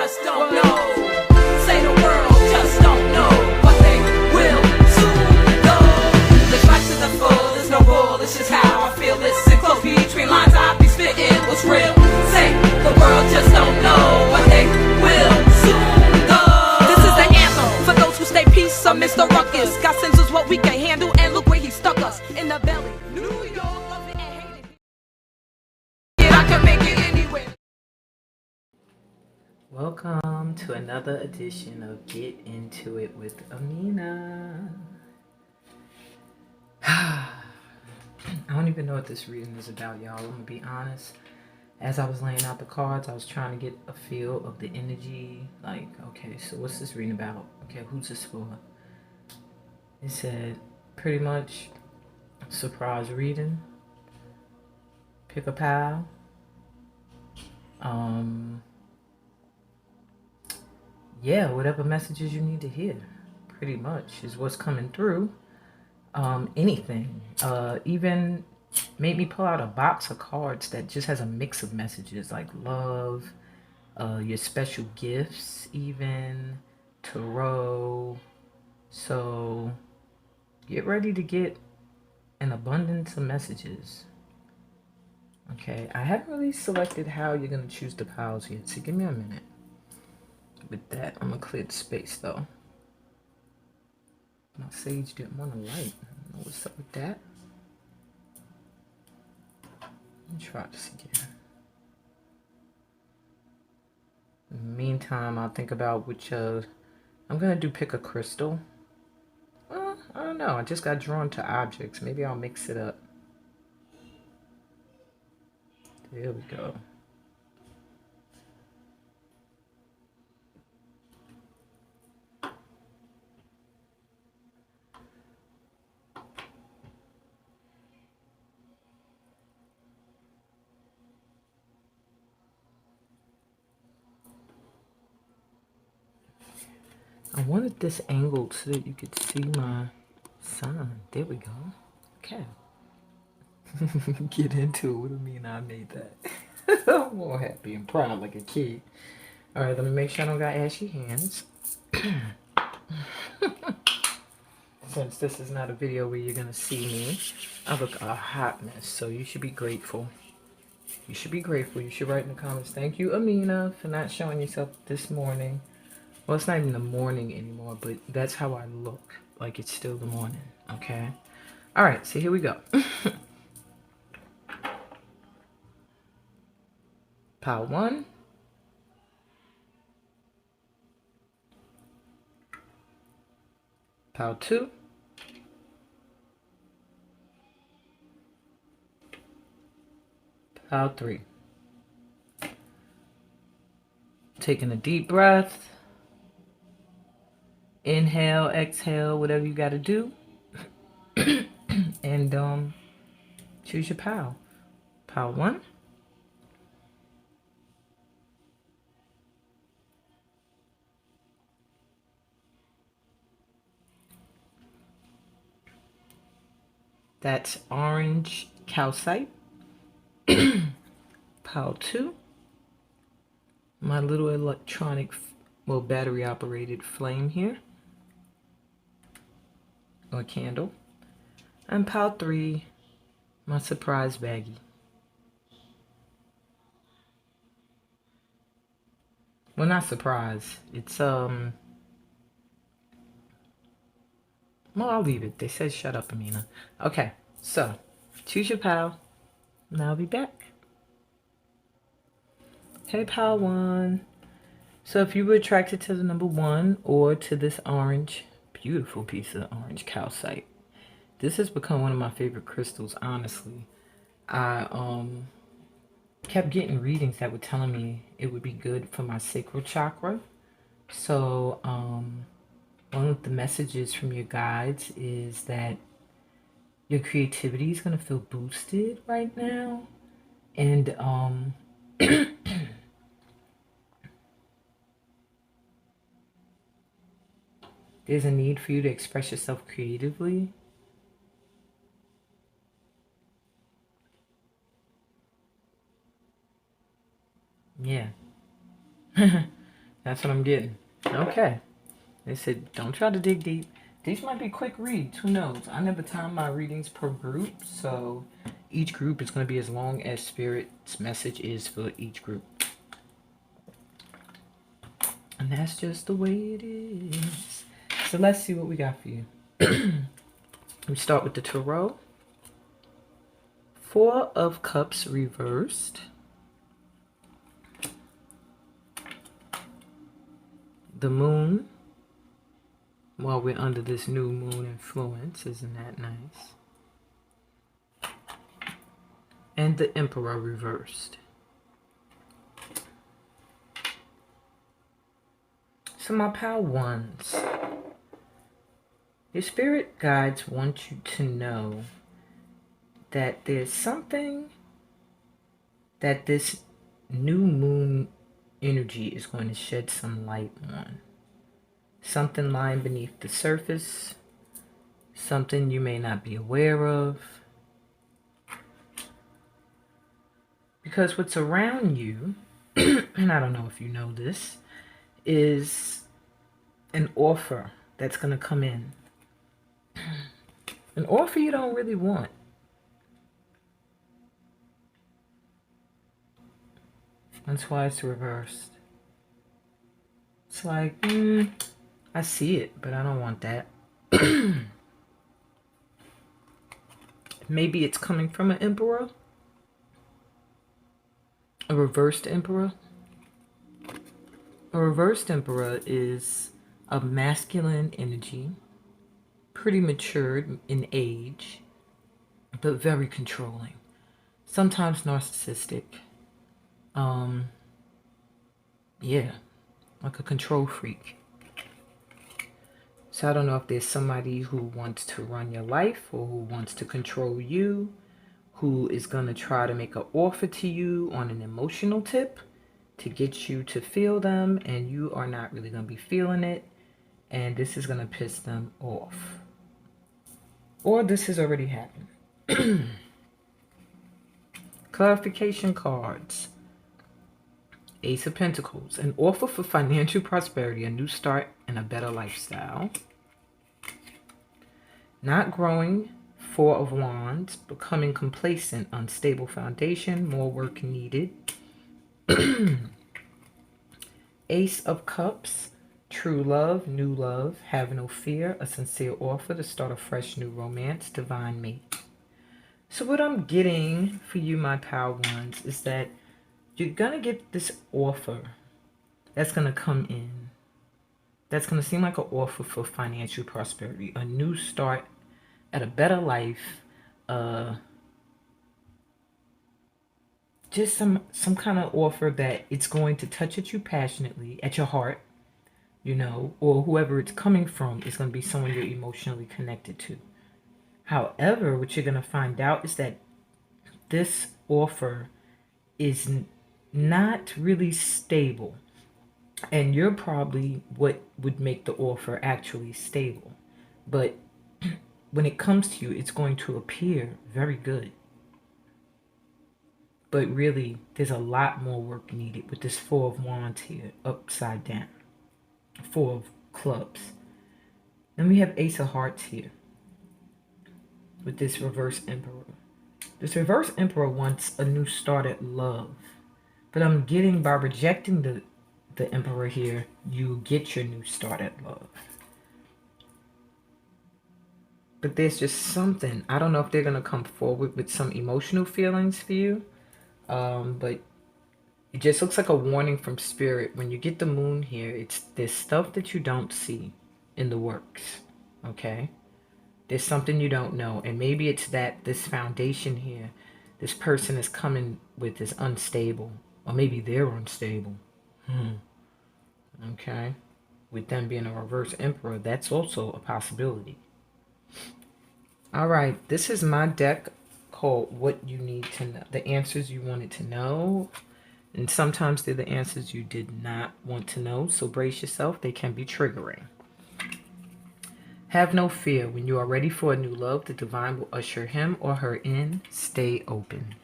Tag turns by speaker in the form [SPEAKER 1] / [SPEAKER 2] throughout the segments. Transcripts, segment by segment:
[SPEAKER 1] just don't know. Say the world just don't know, but they will soon know. The strikes to the full, there's no rule, it's just how I feel. Listen close between lines, I be spitting what's real. Say the world just don't know, but they will soon know. This is the anthem for those who stay peace amidst the ruckus. God sends us what we can handle, and look where he stuck us, in the belly. New York, love it and hate it. I can make it anywhere.
[SPEAKER 2] Welcome to another edition of Get Into It with Amina. I don't even know what this reading is about, y'all. I'm gonna be honest. As I was laying out the cards, I was trying to get a feel of the energy. Like, okay, so what's this reading about? Okay, who's this for? It said pretty much surprise reading. Pick a pal. Yeah, whatever messages you need to hear, pretty much, is what's coming through. Anything. Even made me pull out a box of cards that just has a mix of messages, like love, your special gifts, even, tarot. So, get ready to get an abundance of messages. Okay, I haven't really selected how you're going to choose the piles yet, so give me a minute. With that, I'm gonna clear the space though. My sage didn't want to light. I don't know what's up with that. Let me try this again. In the meantime, I'll think about which I'm gonna do pick a crystal. I don't know. I just got drawn to objects. Maybe I'll mix it up. There we go. I wanted this angled so that you could see my sign. There we go. Okay. Get into it. What do you mean I made that? I'm more happy and proud like a kid. Alright, let me make sure I don't got ashy hands. Since this is not a video where you're going to see me, I look a hot mess, so you should be grateful. You should be grateful. You should write in the comments, thank you, Amina, for not showing yourself this morning. Well, it's not even the morning anymore, but that's how I look. Like it's still the morning, okay? All right, so here we go. Pile 1. Pile 2. Pile 3. Taking a deep breath. Inhale, exhale, whatever you got to do. And choose your pile. Pile 1. That's orange calcite. Pile 2. My little electronic, well, battery operated flame here. Or candle. And pile 3, my surprise baggie. Well, not surprise. It's well, I'll leave it. They said shut up, Amina. Okay, so choose your pile, and I'll be back. Hey, pile 1. So if you were attracted to the number 1 or to this orange, beautiful piece of orange calcite, this has become one of my favorite crystals, honestly. I kept getting readings that were telling me it would be good for my sacral chakra. So one of the messages from your guides is that your creativity is going to feel boosted right now. And there's a need for you to express yourself creatively. Yeah. That's what I'm getting. Okay. They said, don't try to dig deep. These might be quick reads. Who knows? I never time my readings per group, so each group is going to be as long as Spirit's message is for each group. And that's just the way it is. So let's see what we got for you. We start with the Tarot. Four of Cups reversed. The Moon. While we're under this new moon influence, isn't that nice? And the Emperor reversed. So my pal ones, your spirit guides want you to know that there's something that this new moon energy is going to shed some light on. Something lying beneath the surface, something you may not be aware of. Because what's around you, and I don't know if you know this, is an offer that's going to come in. An offer you don't really want. That's why it's reversed. It's like, I see it, but I don't want that. Maybe it's coming from an emperor. A reversed emperor. A reversed emperor is a masculine energy, pretty matured in age, but very controlling. Sometimes narcissistic. Yeah, like a control freak. So I don't know if there's somebody who wants to run your life or who wants to control you, who is going to try to make an offer to you on an emotional tip to get you to feel them, and you are not really going to be feeling it, and this is going to piss them off. Or this has already happened. Clarification cards. Ace of Pentacles, an offer for financial prosperity, a new start, and a better lifestyle. Not growing, Four of Wands, becoming complacent, unstable foundation, more work needed. Ace of Cups, true love, new love, have no fear, a sincere offer to start a fresh new romance, divine mate. So what I'm getting for you, my pal ones, is that you're going to get this offer that's going to come in. That's going to seem like an offer for financial prosperity. A new start at a better life. Just some kind of offer that it's going to touch at you passionately, at your heart, you know, or whoever it's coming from is going to be someone you're emotionally connected to. However, what you're going to find out is that this offer is not really stable, and you're probably what would make the offer actually stable. But when it comes to you, it's going to appear very good, but really there's a lot more work needed with this Four of Wands here, upside down. Four of Clubs. Then we have Ace of Hearts here with this reverse Emperor. This reverse Emperor wants a new start at love. But I'm getting, by rejecting the Emperor here, you get your new start at love. But there's just something. I don't know if they're going to come forward with some emotional feelings for you. But it just looks like a warning from Spirit. When you get the moon here, there's stuff that you don't see in the works. Okay? There's something you don't know. And maybe it's that this foundation here, this person is coming with is unstable. Or maybe they're unstable. Okay? With them being a reverse Emperor, that's also a possibility. Alright, this is my deck called What You Need to Know. The answers you wanted to know. And sometimes they're the answers you did not want to know. So brace yourself. They can be triggering. Have no fear. When you are ready for a new love, the divine will usher him or her in. Stay open.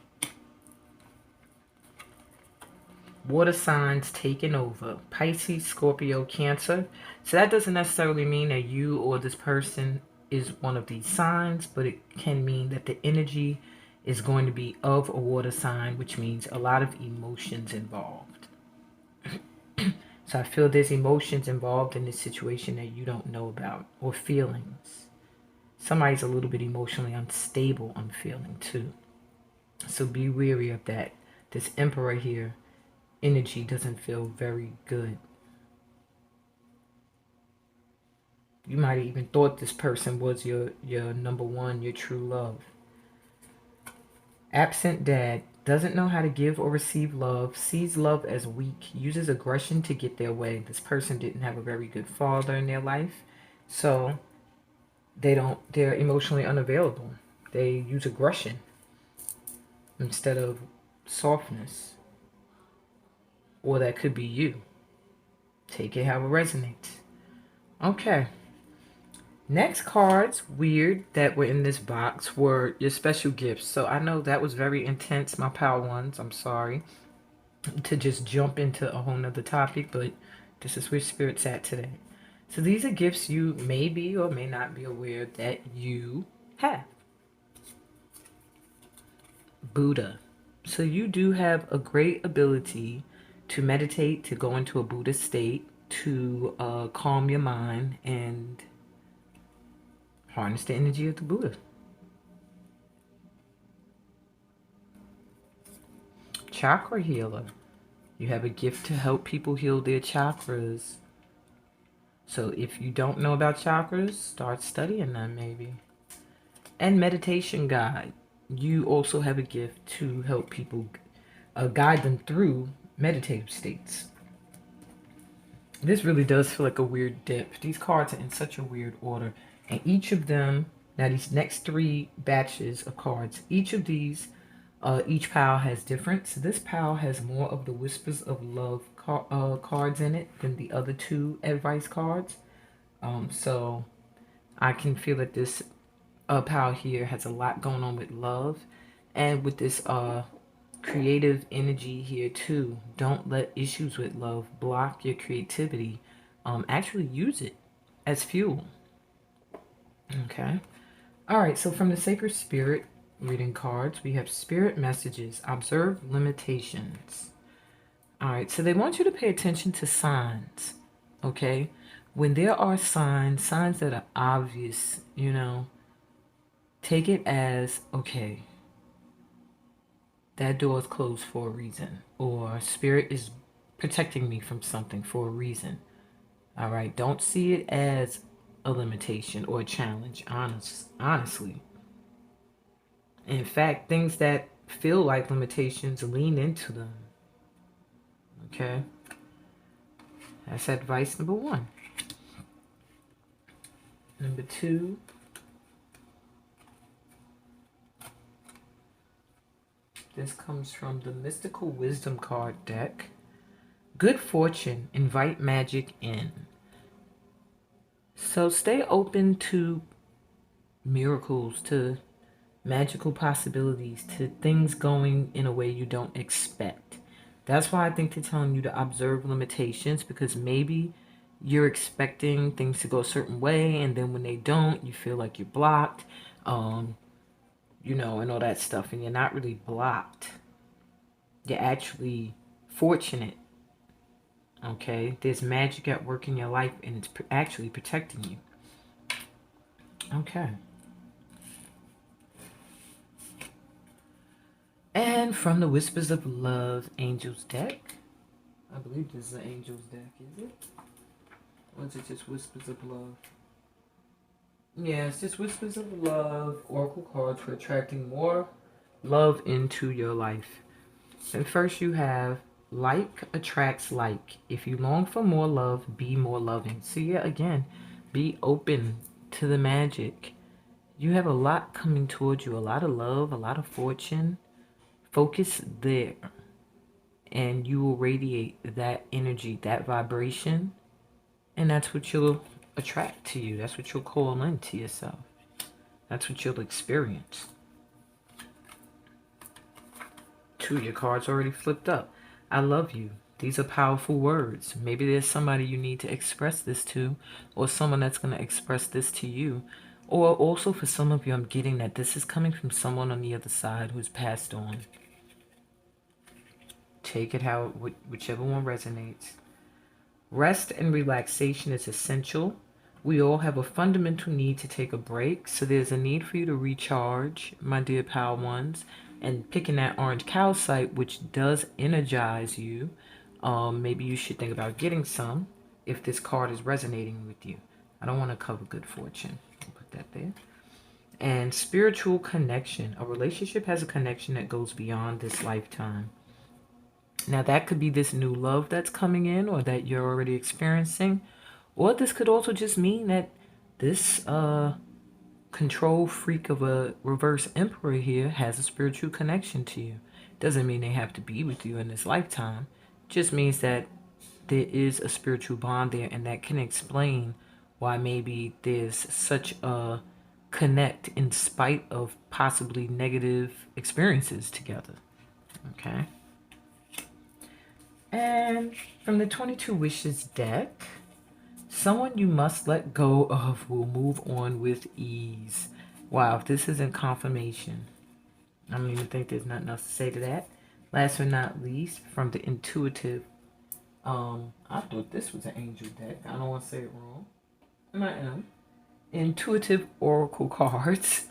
[SPEAKER 2] Water signs taking over. Pisces, Scorpio, Cancer. So that doesn't necessarily mean that you or this person is one of these signs, but it can mean that the energy is going to be of a water sign, which means a lot of emotions involved. So I feel there's emotions involved in this situation that you don't know about, or feelings. Somebody's a little bit emotionally unstable, I'm feeling too. So be wary of that. This Emperor here, energy doesn't feel very good. You might have even thought this person was your number one, your true love. Absent dad, doesn't know how to give or receive love, sees love as weak, uses aggression to get their way. This person didn't have a very good father in their life, so they're emotionally unavailable. They use aggression instead of softness. Or that could be you. Take it how it resonates. Okay. Next cards, weird, that were in this box were your special gifts. So I know that was very intense, my pal ones. I'm sorry to just jump into a whole nother topic, but this is where Spirit's at today. So these are gifts you may be or may not be aware that you have. Buddha. So you do have a great ability to meditate, to go into a Buddha state, to calm your mind and harness the energy of the Buddha. Chakra healer. You have a gift to help people heal their chakras. So if you don't know about chakras, start studying them maybe. And meditation guide. You also have a gift to help people guide them through meditative states. This really does feel like a weird dip. These cards are in such a weird order. And each of them, now these next 3 batches of cards, each of these, each pile has different. So this pile has more of the Whispers of Love cards in it than the other 2 advice cards. So I can feel that this pile here has a lot going on with love. And with this creative energy here too. Don't let issues with love block your creativity. Actually use it as fuel. Okay. All right. So from the Sacred Spirit reading cards, we have spirit messages. Observe limitations. All right. So they want you to pay attention to signs. Okay. When there are signs that are obvious, take it as, okay, that door is closed for a reason, or spirit is protecting me from something for a reason. All right, don't see it as a limitation or a challenge, honestly. In fact, things that feel like limitations, lean into them. Okay, that's advice number 1. Number 2, this comes from the Mystical Wisdom card deck. Good fortune, invite magic in. So stay open to miracles, to magical possibilities, to things going in a way you don't expect. That's why I think they're telling you to observe limitations, because maybe you're expecting things to go a certain way, and then when they don't, you feel like you're blocked, and all that stuff, and you're not really blocked. You're actually fortunate. Okay, there's magic at work in your life, and it's actually protecting you. Okay. And from the Whispers of Love Angels deck, I believe this is an Angels deck, is it? Or is it just Whispers of Love? Yeah, it's just Whispers of Love, Oracle cards for attracting more love into your life. And first you have like attracts like. If you long for more love, be more loving. So yeah, again, be open to the magic. You have a lot coming towards you, a lot of love, a lot of fortune. Focus there, and you will radiate that energy, that vibration, and that's what you'll attract to you. That's what you'll call into yourself. That's what you'll experience. 2 of your cards already flipped up. I love you. These are powerful words. Maybe there's somebody you need to express this to, or someone that's going to express this to you. Or also for some of you, I'm getting that this is coming from someone on the other side who's passed on. Take it how, whichever one resonates. Rest and relaxation is essential. We all have a fundamental need to take a break, so there's a need for you to recharge, my dear pal ones, and picking that orange calcite, which does energize you. Maybe you should think about getting some if this card is resonating with you. I don't want to cover good fortune. I'll put that there. And spiritual connection. A relationship has a connection that goes beyond this lifetime. Now, that could be this new love that's coming in or that you're already experiencing. Or this could also just mean that this control freak of a reverse emperor here has a spiritual connection to you. Doesn't mean they have to be with you in this lifetime. Just means that there is a spiritual bond there, and that can explain why maybe there's such a connect in spite of possibly negative experiences together. Okay. And from the 22 Wishes deck, someone you must let go of will move on with ease. Wow, if this isn't confirmation, I don't even think there's nothing else to say to that. Last but not least, from the intuitive, I thought this was an angel deck. I don't want to say it wrong. And I am. Intuitive oracle cards.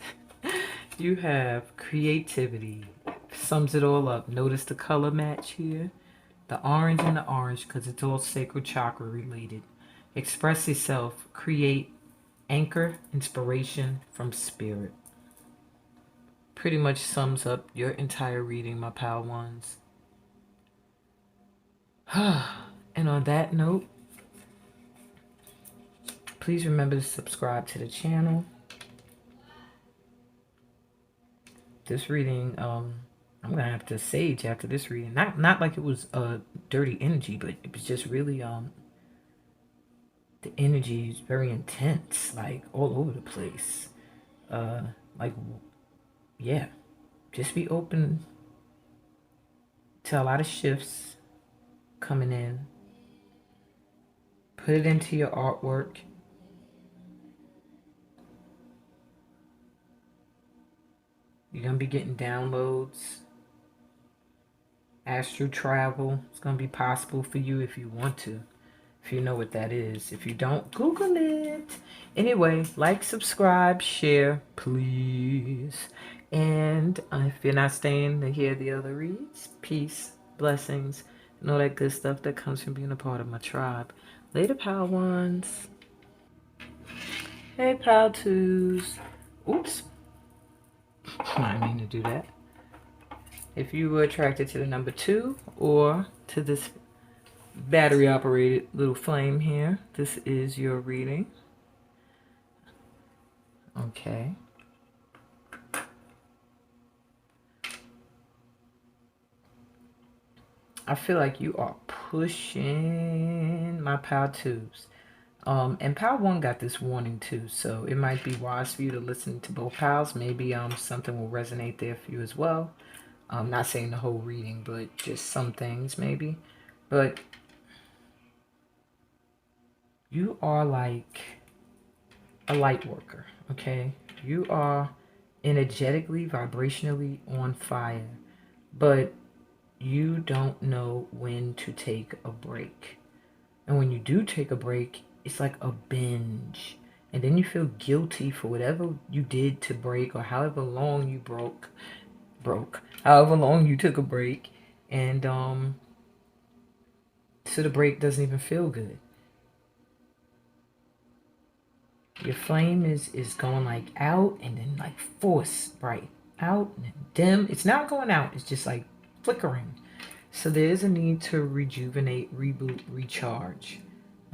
[SPEAKER 2] You have creativity. Sums it all up. Notice the color match here. The orange and the orange, because it's all sacral chakra related. Express yourself. Create. Anchor. Inspiration from spirit. Pretty much sums up your entire reading, my pal ones. And on that note, please remember to subscribe to the channel. This reading, I'm gonna have to sage after this reading. Not like it was dirty energy, but it was just really the energy is very intense, like all over the place. Like, yeah, just be open to a lot of shifts coming in. Put it into your artwork. You're going to be getting downloads. Astral travel. It's going to be possible for you if you want to. If you know what that is. If you don't, Google it. Anyway, like, subscribe, share, please. And if you're not staying to hear the other reads, peace, blessings, and all that good stuff that comes from being a part of my tribe. Later, pal ones. Hey, pal twos. Oops. I didn't mean to do that. If you were attracted to the number 2 or to this battery operated little flame here, this is your reading. Okay. I feel like you are pushing my pal twos. And pal 1 got this warning too, so it might be wise for you to listen to both pals. Maybe something will resonate there for you as well. I'm not saying the whole reading, but just some things maybe. But you are like a light worker, okay? You are energetically, vibrationally on fire, but you don't know when to take a break. And when you do take a break, it's like a binge. And then you feel guilty for whatever you did to break, or however long you broke, however long you took a break. And so the break doesn't even feel good. Your flame is going like out and then like force bright. Out and then dim. It's not going out. It's just like flickering. So there is a need to rejuvenate, reboot, recharge.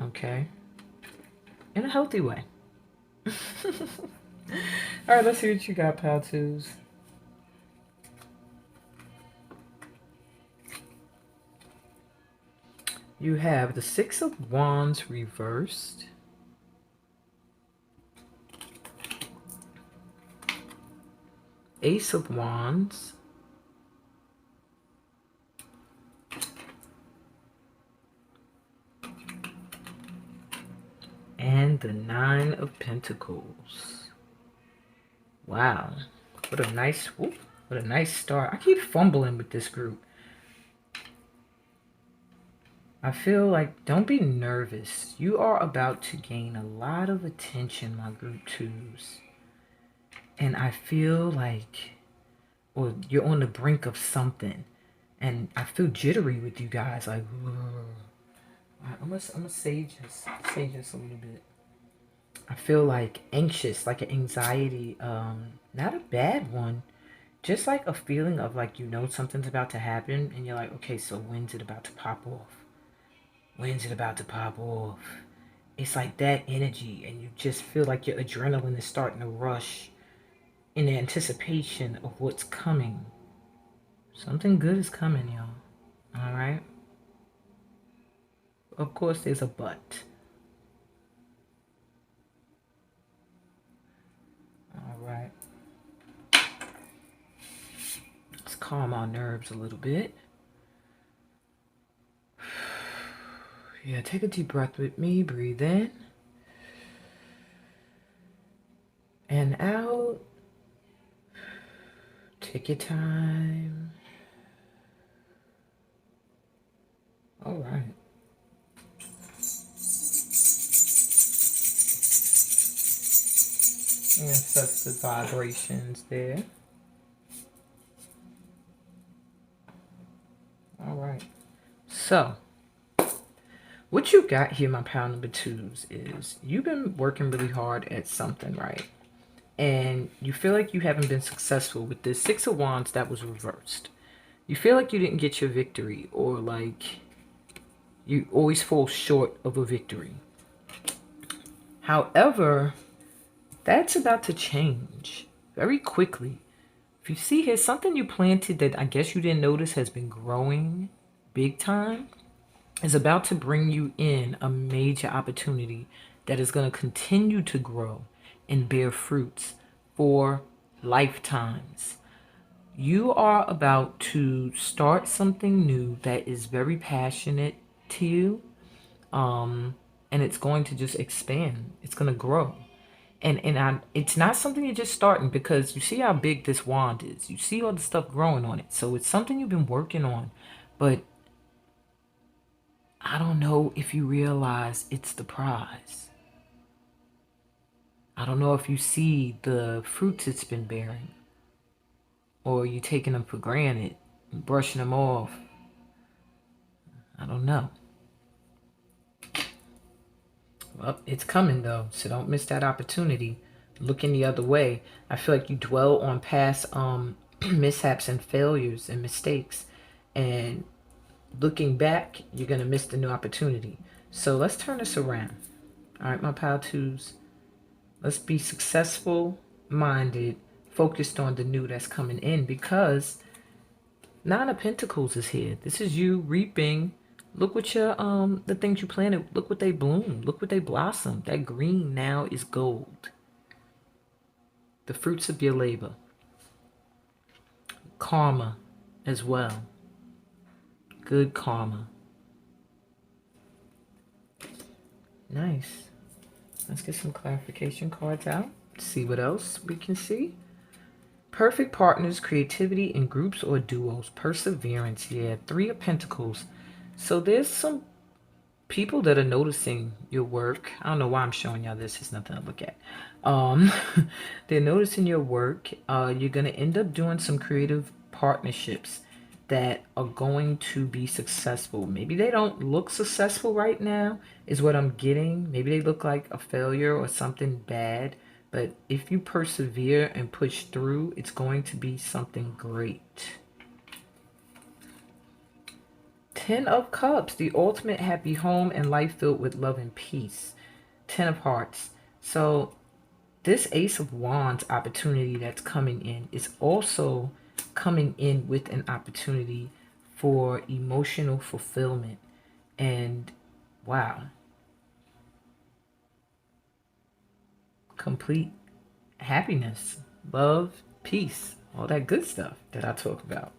[SPEAKER 2] Okay? In a healthy way. Alright, let's see what you got, pal twos. You have the 6 of Wands reversed. Ace of Wands. And the Nine of Pentacles. Wow. What a nice start. I keep fumbling with this group. I feel like, don't be nervous. You are about to gain a lot of attention, my group twos. And I feel like, or you're on the brink of something. And I feel jittery with you guys. Like, I'm gonna sage this a little bit. I feel like anxious, like an anxiety, not a bad one. Just like a feeling of like, you know, something's about to happen. And you're like, okay, so when's it about to pop off? When's it about to pop off? It's like that energy, and you just feel like your adrenaline is starting to rush in anticipation of what's coming. Something good is coming, y'all. All right? Of course, there's a but. All right. Let's calm our nerves a little bit. Yeah, take a deep breath with me. Breathe in. And out. Take your time. All right. Ancestor vibrations there. All right. So, what you got here, my pile number twos, is you've been working really hard at something, right? And you feel like you haven't been successful with this Six of Wands that was reversed. You feel like you didn't get your victory, or like you always fall short of a victory. However, that's about to change very quickly. If you see here, something you planted that I guess you didn't notice has been growing big time is about to bring you in a major opportunity that is going to continue to grow and bear fruits for lifetimes. You are about to start something new that is very passionate to you, and it's going to just expand. It's going to grow. And it's not something you're just starting, because you see how big this wand is. You see all the stuff growing on it. So it's something you've been working on, but I don't know if you realize it's the prize. I don't know if you see the fruits it's been bearing, or you taking them for granted and brushing them off. I don't know. Well, it's coming though, so don't miss that opportunity. Looking the other way. I feel like you dwell on past mishaps and failures and mistakes, and looking back, you're going to miss the new opportunity. So let's turn this around. All right, my pile twos. Let's be successful minded, focused on the new that's coming in, because Nine of Pentacles is here. This is you reaping. Look what your the things you planted, look what they bloom. Look what they blossom. That green now is gold. The fruits of your labor. Karma as well. Good karma. Nice. Let's get some clarification cards out. See what else we can see. Perfect partners, creativity in groups or duos. Perseverance. Yeah, Three of Pentacles. So there's some people that are noticing your work. I don't know why I'm showing y'all this. It's nothing to look at. They're noticing your work. You're going to end up doing some creative partnerships that are going to be successful. Maybe they don't look successful right now, is what I'm getting. Maybe they look like a failure or something bad. But if you persevere and push through, it's going to be something great. Ten of Cups, the ultimate happy home and life filled with love and peace. Ten of Hearts. So this Ace of Wands opportunity that's coming in is also coming in with an opportunity for emotional fulfillment. And wow. Complete happiness, love, peace, all that good stuff that I talk about.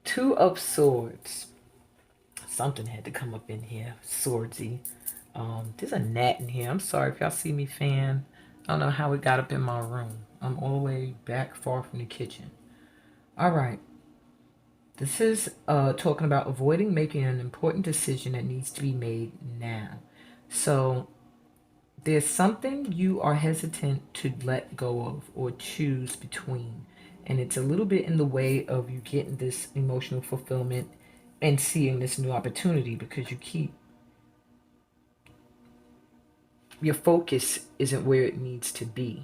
[SPEAKER 2] Two of Swords. Something had to come up in here, swordsy. There's a gnat in here. I'm sorry if y'all see me fan. I don't know how it got up in my room. I'm all the way back far from the kitchen. All right. This is talking about avoiding making an important decision that needs to be made now. So there's something you are hesitant to let go of or choose between. And it's a little bit in the way of you getting this emotional fulfillment and seeing this new opportunity, because your focus isn't where it needs to be.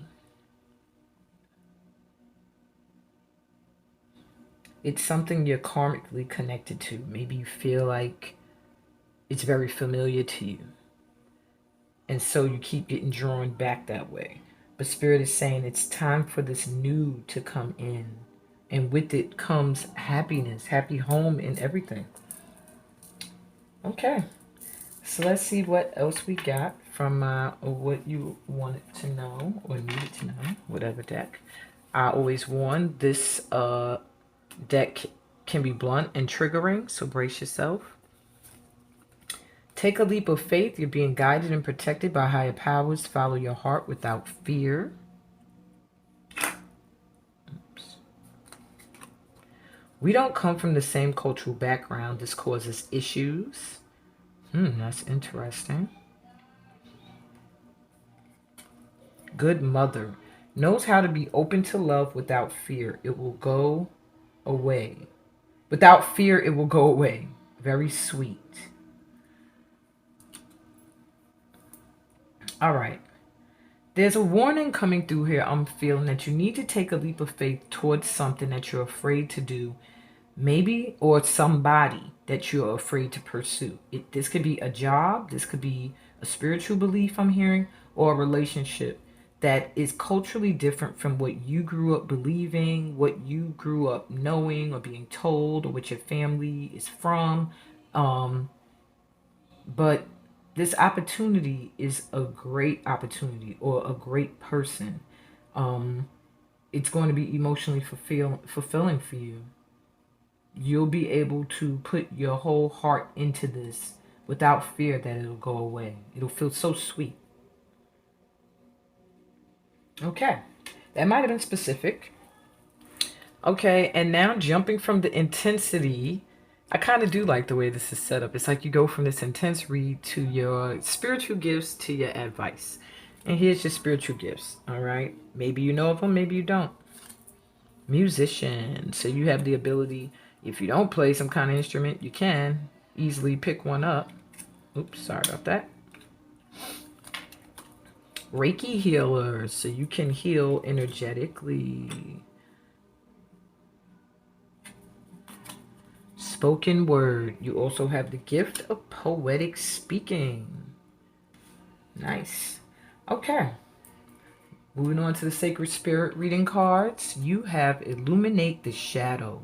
[SPEAKER 2] It's something you're karmically connected to. Maybe you feel like it's very familiar to you. And so you keep getting drawn back that way. But Spirit is saying it's time for this new to come in. And with it comes happiness, happy home, and everything. Okay. So let's see what else we got from what you wanted to know or needed to know, whatever deck. I always warn this deck can be blunt and triggering, so brace yourself. Take a leap of faith. You're being guided and protected by higher powers. Follow your heart without fear. Oops. We don't come from the same cultural background. This causes issues. That's interesting. Good mother. Knows how to be open to love without fear. It will go away. Without fear, it will go away. Very sweet. All right. There's a warning coming through here. I'm feeling that you need to take a leap of faith towards something that you're afraid to do. Maybe, or somebody that you're afraid to pursue. This could be a job. This could be a spiritual belief I'm hearing, or a relationship that is culturally different from what you grew up believing, what you grew up knowing or being told, or what your family is from. But this opportunity is a great opportunity, or a great person. It's going to be emotionally fulfilling for you. You'll be able to put your whole heart into this without fear that it'll go away. It'll feel so sweet. Okay, that might have been specific. Okay, and now jumping from the intensity, I kind of do like the way this is set up. It's like you go from this intense read to your spiritual gifts to your advice. And here's your spiritual gifts, all right? Maybe you know of them, maybe you don't. Musician, so you have the ability, if you don't play some kind of instrument, you can easily pick one up. Oops, sorry about that. Reiki healer, so you can heal energetically. Spoken word, you also have the gift of poetic speaking. Nice. Okay. Moving on to the Sacred Spirit reading cards, you have Illuminate the Shadow.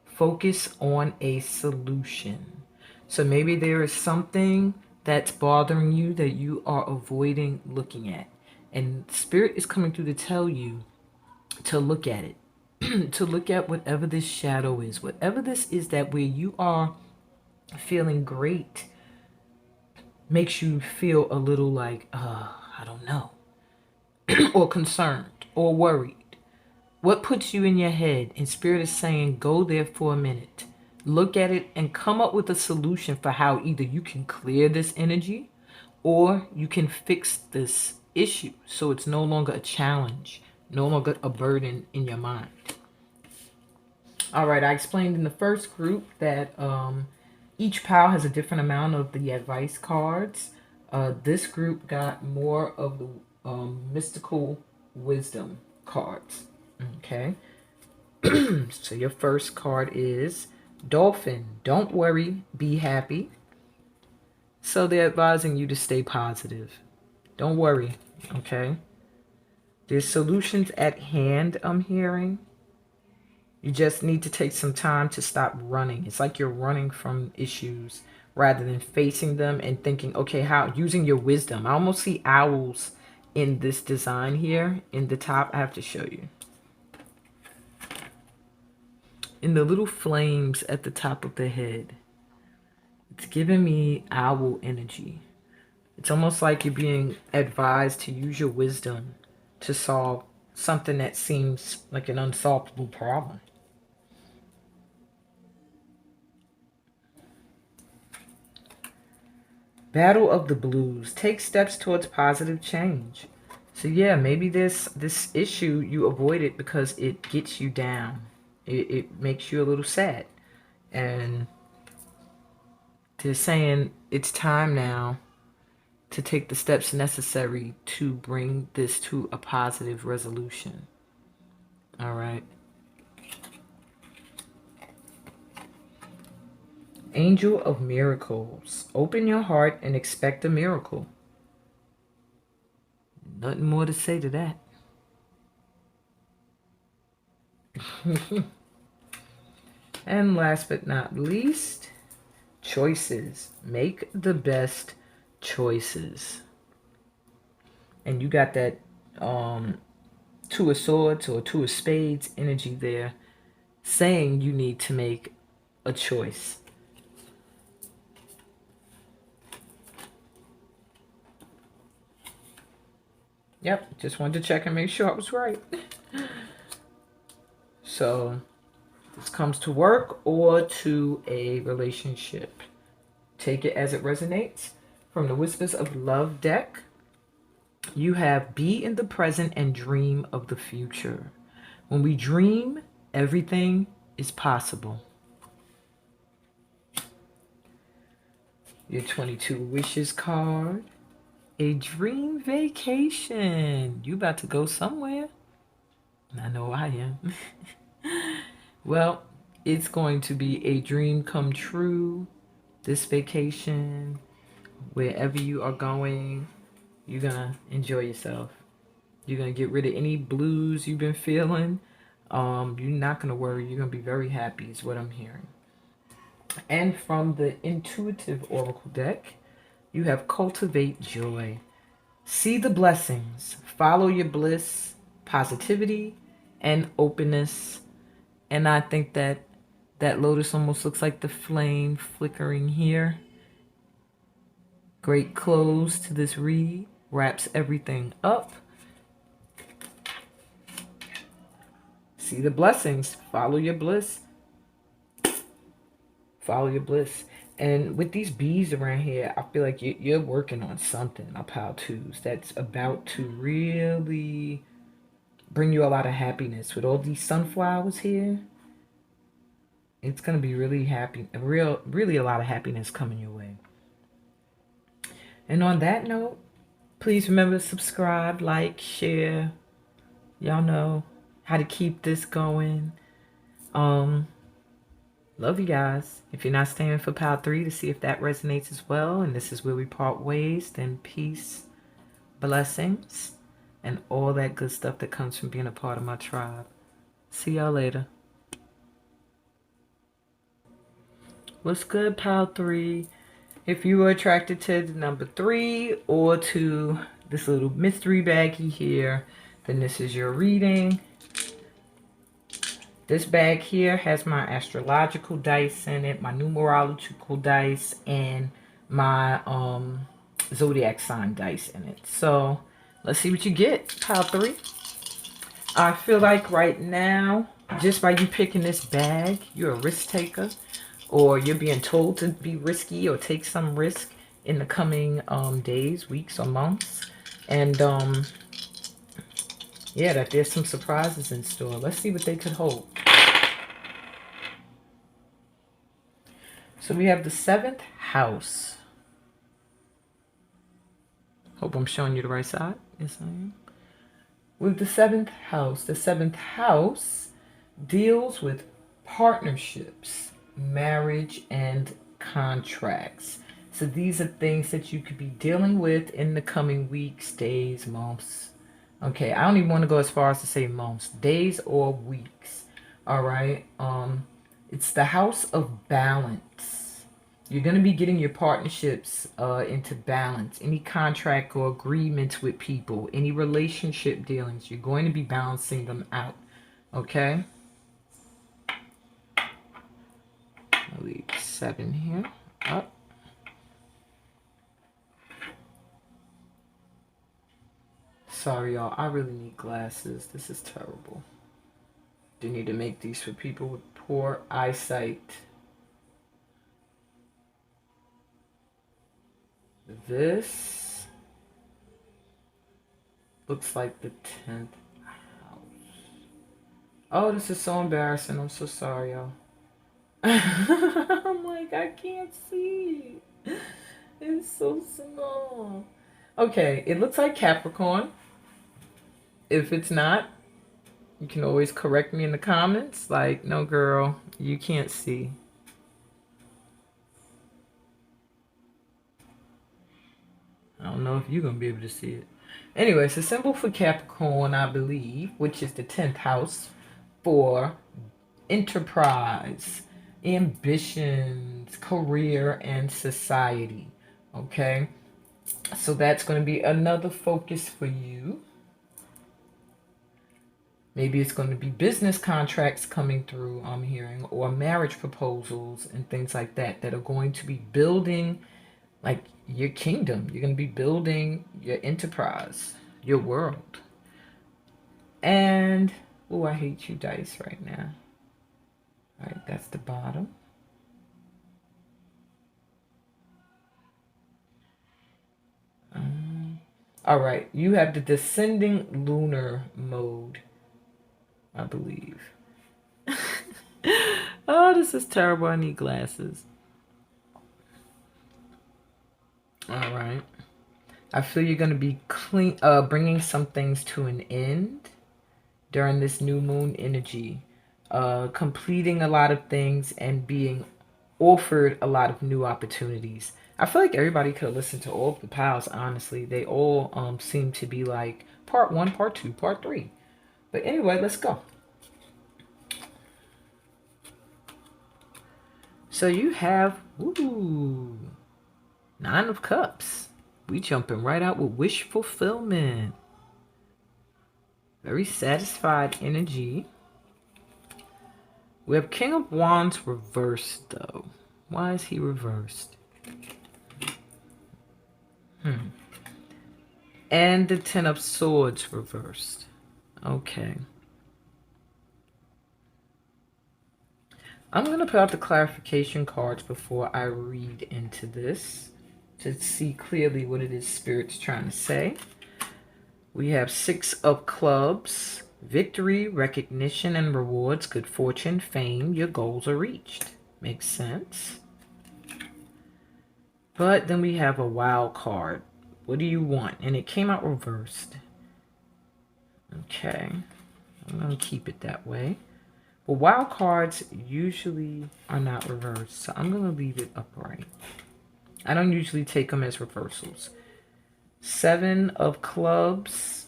[SPEAKER 2] Focus on a solution. So maybe there is something that's bothering you that you are avoiding looking at. And Spirit is coming through to tell you to look at it. To look at whatever this shadow is. Whatever this is that where you are feeling great makes you feel a little like, I don't know. Or concerned or worried. What puts you in your head? And Spirit is saying, go there for a minute. Look at it and come up with a solution for how either you can clear this energy or you can fix this issue so it's no longer a challenge, no longer a burden in your mind. All right, I explained in the first group that each pile has a different amount of the advice cards. This group got more of the mystical wisdom cards. Okay. So your first card is Dolphin. Don't worry, be happy. So they're advising you to stay positive. Don't worry. Okay. There's solutions at hand, I'm hearing. You just need to take some time to stop running. It's like you're running from issues rather than facing them and thinking, okay, how, using your wisdom. I almost see owls in this design here in the top. I have to show you. In the little flames at the top of the head. It's giving me owl energy. It's almost like you're being advised to use your wisdom to solve something that seems like an unsolvable problem. Battle of the Blues. Take steps towards positive change. So yeah, maybe this issue you avoid it because it gets you down. It makes you a little sad. And they're saying it's time now to take the steps necessary to bring this to a positive resolution. All right. Angel of Miracles. Open your heart and expect a miracle. Nothing more to say to that. And last but not least, choices. Make the best choices. And you got that Two of Swords or Two of Spades energy there, saying you need to make a choice. Yep, just wanted to check and make sure I was right. So this comes to work or to a relationship. Take it as it resonates. From the Whispers of Love deck, you have be in the present and dream of the future. When we dream, everything is possible. Your 22 Wishes card. A dream vacation. You about to go somewhere? I know I am. Well, it's going to be a dream come true. This vacation, wherever you are going, you're going to enjoy yourself. You're going to get rid of any blues you've been feeling. You're not going to worry. You're going to be very happy is what I'm hearing. And from the Intuitive Oracle deck, you have Cultivate Joy. See the blessings. Follow your bliss, positivity, and openness. And I think that lotus almost looks like the flame flickering here. Great close to this read. Wraps everything up. See the blessings. Follow your bliss. Follow your bliss. And with these bees around here, I feel like you're working on something, my pile twos, that's about to really bring you a lot of happiness. With all these sunflowers here, it's going to be really happy, really a lot of happiness coming your way. And on that note, please remember to subscribe, like, share. Y'all know how to keep this going. Love you guys. If you're not staying for pile 3 to see if that resonates as well, and this is where we part ways, then peace, blessings, and all that good stuff that comes from being a part of my tribe. See y'all later. What's good, pile 3? If you were attracted to the number 3 or to this little mystery baggie here, then this is your reading. This bag here has my astrological dice in it, my numerological dice, and my zodiac sign dice in it. So let's see what you get, pile 3. I feel like right now, just by you picking this bag, you're a risk taker, or you're being told to be risky or take some risk in the coming days, weeks, or months. And yeah, that there's some surprises in store. Let's see what they could hold. So we have the 7th house. Hope I'm showing you the right side. Yes, I am. With the 7th house deals with partnerships, marriage, and contracts. So these are things that you could be dealing with in the coming weeks, days, months. Okay, I don't even want to go as far as to say months, days or weeks. All right. It's the house of balance. You're going to be getting your partnerships into balance. Any contract or agreements with people, any relationship dealings, you're going to be balancing them out. Okay? I'll leave 7 here. Up. Sorry, y'all. I really need glasses. This is terrible. Do need to make these for people with poor eyesight. This looks like the 10th house. Oh, this is so embarrassing. I'm so sorry, y'all. I'm like, I can't see. It's so small. Okay, it looks like Capricorn. If it's not, you can always correct me in the comments. Like, no, girl, you can't see. I don't know if you're going to be able to see it. Anyway, it's a symbol for Capricorn, I believe, which is the 10th house for enterprise, ambitions, career, and society. Okay? So that's going to be another focus for you. Maybe it's going to be business contracts coming through, I'm hearing, or marriage proposals and things like that that are going to be building like your kingdom. You're going to be building your enterprise, your world. And, oh, I hate you dice right now. All right, that's the bottom. All right, you have the descending lunar mode, I believe. Oh, this is terrible. I need glasses. All right. I feel you're going to be bringing some things to an end during this new moon energy. Completing a lot of things and being offered a lot of new opportunities. I feel like everybody could have listened to all of the piles, honestly. They all seem to be like part 1, part 2, part 3. But anyway, let's go. So you have, ooh, 9 of Cups. We jumping right out with wish fulfillment. Very satisfied energy. We have King of Wands reversed, though. Why is he reversed? And the 10 of Swords reversed. Okay. I'm going to put out the clarification cards before I read into this to see clearly what it is Spirit's trying to say. We have 6 of Clubs. Victory, recognition, and rewards, good fortune, fame, your goals are reached. Makes sense. But then we have a wild card. What do you want? And it came out reversed. Okay. I'm going to keep it that way. But wild cards usually are not reversed. So I'm going to leave it upright. I don't usually take them as reversals. 7 of Clubs.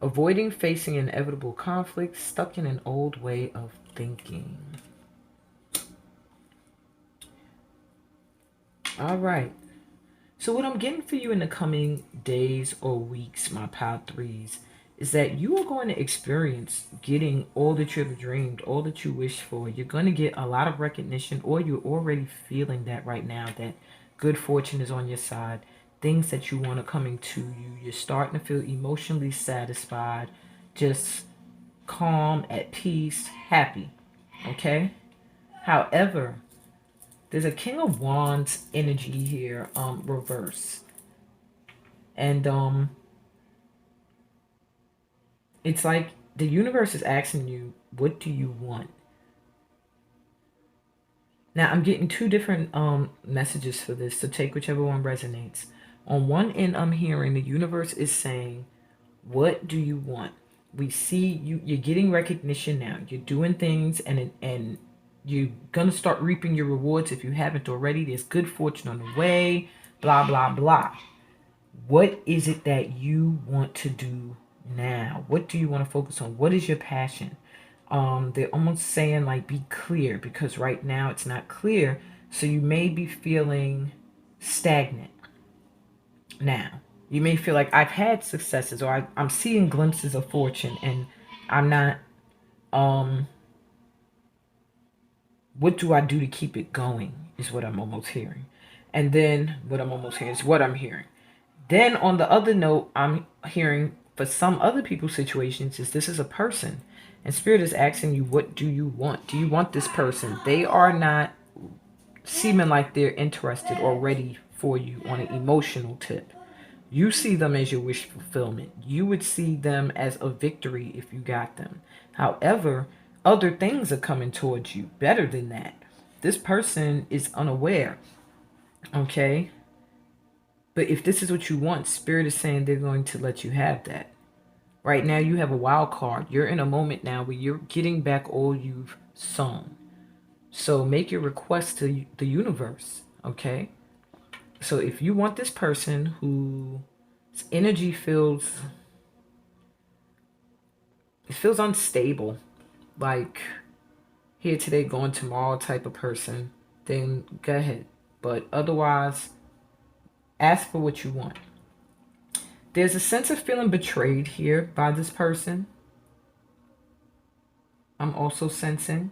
[SPEAKER 2] Avoiding facing inevitable conflict. Stuck in an old way of thinking. All right. So what I'm getting for you in the coming days or weeks, my pile 3s, is that you are going to experience getting all that you've dreamed, all that you wish for. You're going to get a lot of recognition, or you're already feeling that right now, that good fortune is on your side. Things that you want are coming to you. You're starting to feel emotionally satisfied, just calm, at peace, happy. Okay? However, there's a King of Wands energy here, reverse. And it's like the universe is asking you, what do you want? Now, I'm getting 2 different messages for this, so take whichever one resonates. On one end, I'm hearing the universe is saying, what do you want? We see you're getting recognition now. You're doing things, and you're going to start reaping your rewards if you haven't already. There's good fortune on the way, blah, blah, blah. What is it that you want to do now? What do you want to focus on? What is your passion? They're almost saying, like, be clear, because right now it's not clear. So you may be feeling stagnant. Now, you may feel like I've had successes, or I'm seeing glimpses of fortune, and I'm not, what do I do to keep it going is what I'm almost hearing. And then what I'm almost hearing is what I'm hearing. Then on the other note, I'm hearing For some other people's situations, is this is a person. And Spirit is asking you, what do you want? Do you want this person? They are not seeming like they're interested or ready for you on an emotional tip. You see them as your wish fulfillment. You would see them as a victory if you got them. However, other things are coming towards you better than that. This person is unaware, okay? But if this is what you want, Spirit is saying they're going to let you have that. Right now, you have a wild card. You're in a moment now where you're getting back all you've sown. So make your request to the universe, okay? So if you want this person whose energy feels unstable, like here today, gone tomorrow type of person, then go ahead. But otherwise, ask for what you want. There's a sense of feeling betrayed here by this person. I'm also sensing.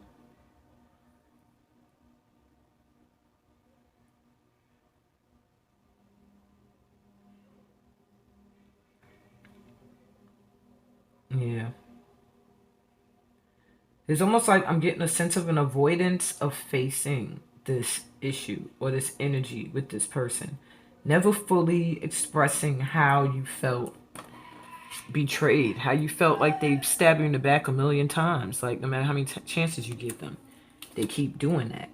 [SPEAKER 2] Yeah. It's almost like I'm getting a sense of an avoidance of facing this issue or this energy with this person. Never fully expressing how you felt betrayed, how you felt like they stabbed you in the back a million times. Like no matter how many chances you give them, they keep doing that.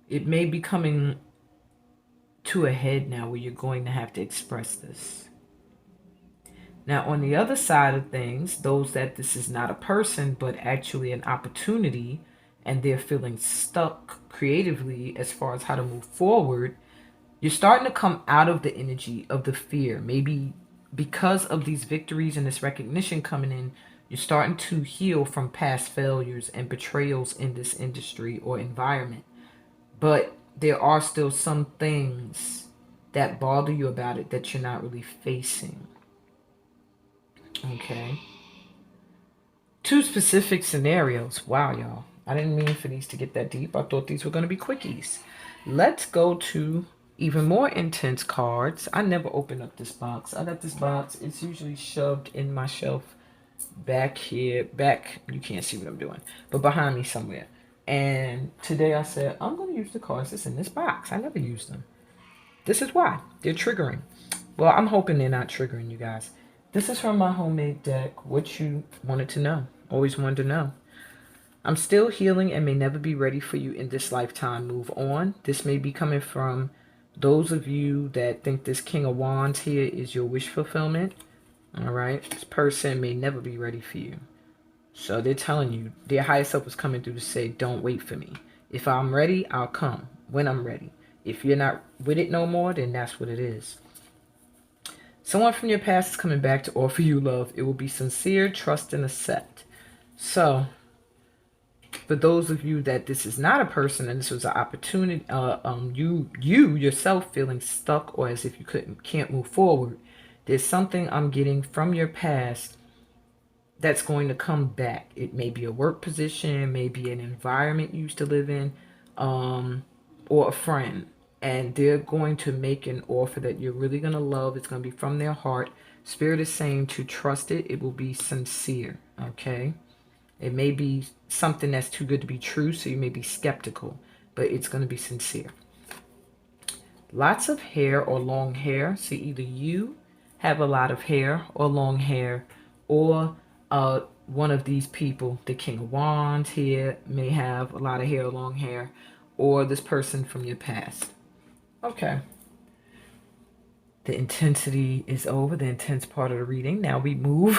[SPEAKER 2] It may be coming to a head now where you're going to have to express this. Now, on the other side of things, those that this is not a person, but actually an opportunity, and they're feeling stuck creatively as far as how to move forward, you're starting to come out of the energy of the fear. Maybe because of these victories and this recognition coming in, you're starting to heal from past failures and betrayals in this industry or environment. But there are still some things that bother you about it that you're not really facing. Okay. 2 specific scenarios. Wow, y'all. I didn't mean for these to get that deep. I thought these were going to be quickies. Let's go to even more intense cards. I never open up this box. I got this box. It's usually shoved in my shelf back here. Back, you can't see what I'm doing, but behind me somewhere. And today I said, I'm going to use the cards that's in this box. I never use them. This is why. They're triggering. Well, I'm hoping they're not triggering you guys. This is from my homemade deck. What you wanted to know. Always wanted to know. I'm still healing and may never be ready for you in this lifetime. Move on. This may be coming from those of you that think this King of Wands here is your wish fulfillment. All right. This person may never be ready for you. So they're telling you, their higher self is coming through to say, don't wait for me. If I'm ready, I'll come when I'm ready. If you're not with it no more, then that's what it is. Someone from your past is coming back to offer you love. It will be sincere, trust, and accept. So, for those of you that this is not a person and this was an opportunity, you yourself feeling stuck or as if you can't move forward, there's something I'm getting from your past that's going to come back. It may be a work position, maybe an environment you used to live in, or a friend. And they're going to make an offer that you're really going to love. It's going to be from their heart. Spirit is saying to trust it. It will be sincere, okay? It may be something that's too good to be true, so you may be skeptical, but it's going to be sincere. Lots of hair or long hair. So either you have a lot of hair or long hair, or one of these people, the King of Wands here, may have a lot of hair or long hair, or this person from your past. Okay. The intensity is over, the intense part of the reading. Now we move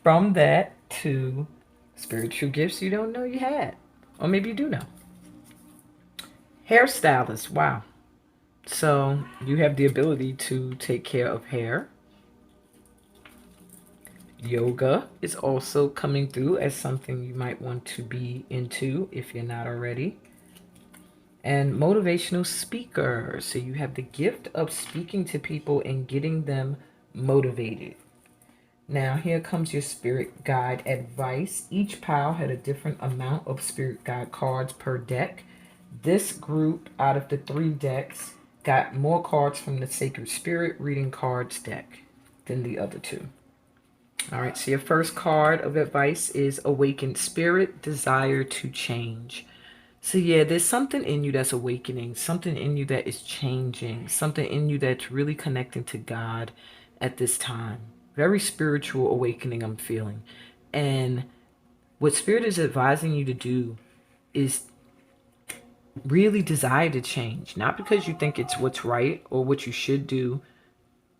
[SPEAKER 2] from that to spiritual gifts you don't know you had. Or maybe you do know. Hairstylist. Wow. So you have the ability to take care of hair. Yoga is also coming through as something you might want to be into if you're not already. And motivational speaker. So you have the gift of speaking to people and getting them motivated. Now here comes your spirit guide advice. Each pile had a different amount of spirit guide cards per deck. This group out of the 3 decks got more cards from the Sacred Spirit Reading Cards deck. than the other two. All right, so your first card of advice is Awakened Spirit, Desire to Change. So yeah, there's something in you that's awakening, something in you that is changing, something in you that's really connecting to God at this time. Very spiritual awakening I'm feeling. And what Spirit is advising you to do is really desire to change, not because you think it's what's right or what you should do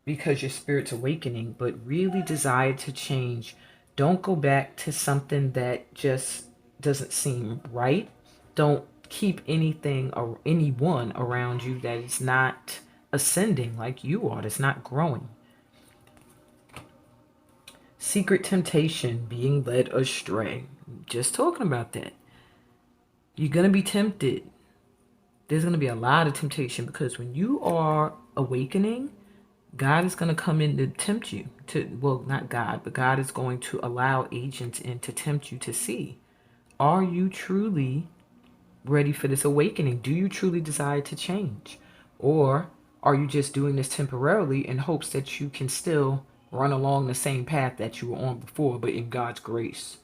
[SPEAKER 2] because your spirit's awakening, but really desire to change. Don't go back to something that just doesn't seem right. Don't keep anything or anyone around you that is not ascending like you are, that's not growing. Secret temptation, being led astray. Just talking about that. You're going to be tempted. There's going to be a lot of temptation because when you are awakening, God is going to come in to tempt you to, well, not God, but God is going to allow agents in to tempt you to see, are you truly ready for this awakening? Do you truly desire to change? Or are you just doing this temporarily in hopes that you can still run along the same path that you were on before, but in God's grace,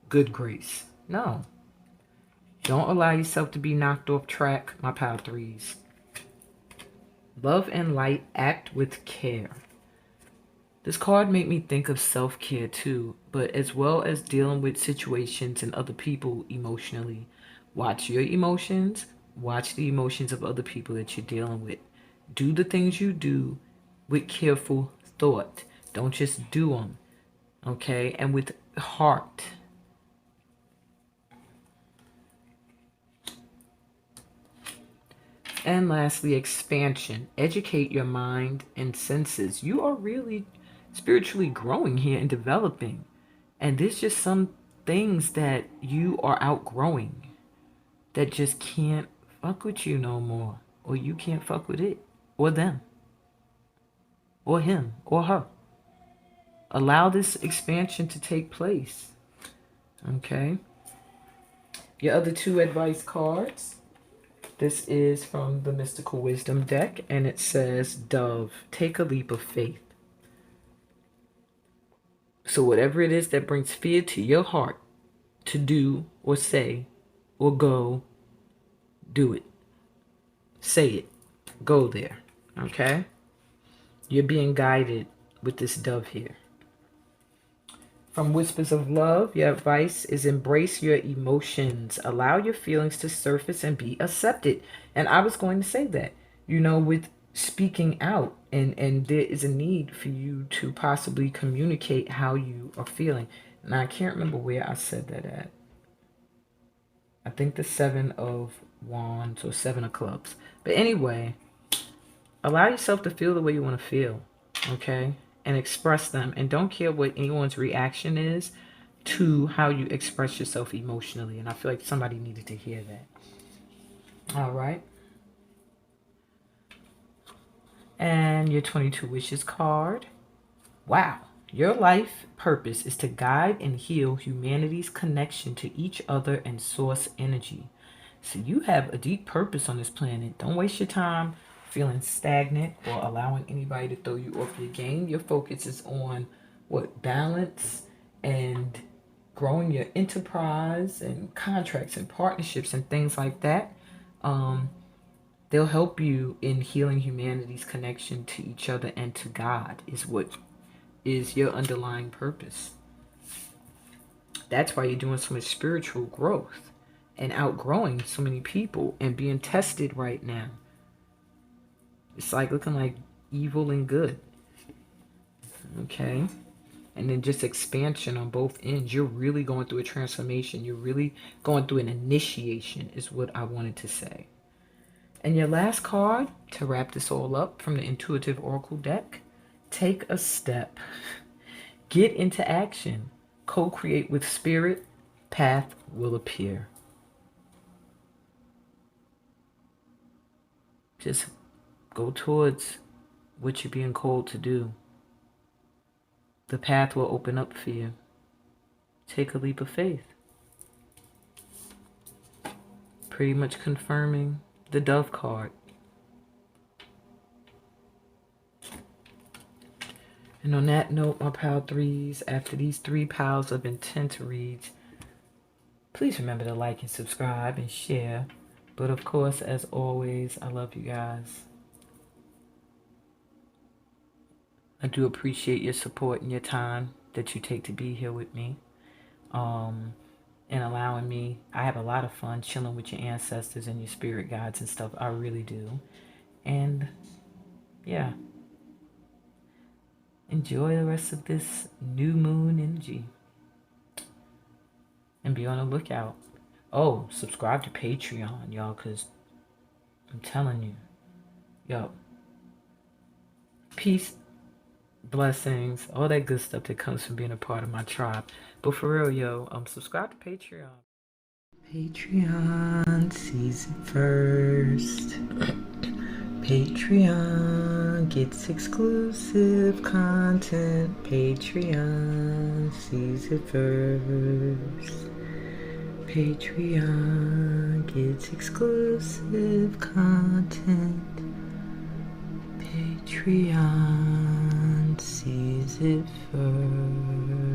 [SPEAKER 2] good grace? No. Don't allow yourself to be knocked off track, my power threes. Love and light, act with care. This card made me think of self-care too, but as well as dealing with situations and other people emotionally. Watch your emotions, watch the emotions of other people that you're dealing with. Do the things you do with careful thought. Don't just do them, okay? And with heart. And lastly, expansion. Educate your mind and senses. You are really spiritually growing here and developing. And there's just some things that you are outgrowing that just can't fuck with you no more. Or you can't fuck with it. Or them. Or him. Or her. Allow this expansion to take place. Okay? Your other two advice cards. This is from the Mystical Wisdom deck, and it says, Dove, take a leap of faith. So whatever it is that brings fear to your heart to do or say or go, do it. Say it. Go there. Okay? You're being guided with this dove here. From Whispers of Love, your advice is embrace your emotions. Allow your feelings to surface and be accepted. And I was going to say that, with speaking out, and there is a need for you to possibly communicate how you are feeling. And I can't remember where I said that at. I think the 7 of Wands or 7 of Clubs. But anyway, allow yourself to feel the way you want to feel, okay? And express them. And don't care what anyone's reaction is to how you express yourself emotionally. And I feel like somebody needed to hear that. All right. And your 22 Wishes card. Wow. Your life purpose is to guide and heal humanity's connection to each other and source energy. So you have a deep purpose on this planet. Don't waste your time feeling stagnant or allowing anybody to throw you off your game. Your focus is on balance and growing your enterprise and contracts and partnerships and things like that. They'll help you in healing humanity's connection to each other and to God is what is your underlying purpose. That's why you're doing so much spiritual growth and outgrowing so many people and being tested right now. It's like looking like evil and good. Okay? And then just expansion on both ends. You're really going through a transformation. You're really going through an initiation is what I wanted to say. And your last card to wrap this all up from the Intuitive Oracle deck. Take a step. Get into action. Co-create with spirit. Path will appear. Just go towards what you're being called to do. The path will open up for you. Take a leap of faith. Pretty much confirming the Dove card. And on that note, my pile threes, after these 3 piles of intent reads, please remember to like and subscribe and share. But of course, as always, I love you guys. I do appreciate your support and your time that you take to be here with me. And allowing me, I have a lot of fun chilling with your ancestors and your spirit guides and stuff. I really do. And yeah, enjoy the rest of this new moon energy. And be on the lookout. Oh, subscribe to Patreon, y'all, because I'm telling you, yo, peace, blessings, all that good stuff that comes from being a part of my tribe. But for real, yo, subscribe to Patreon. Patreon sees it first. Patreon gets exclusive content. Patreon sees it first. Patreon gets exclusive content. Patreon sees it first.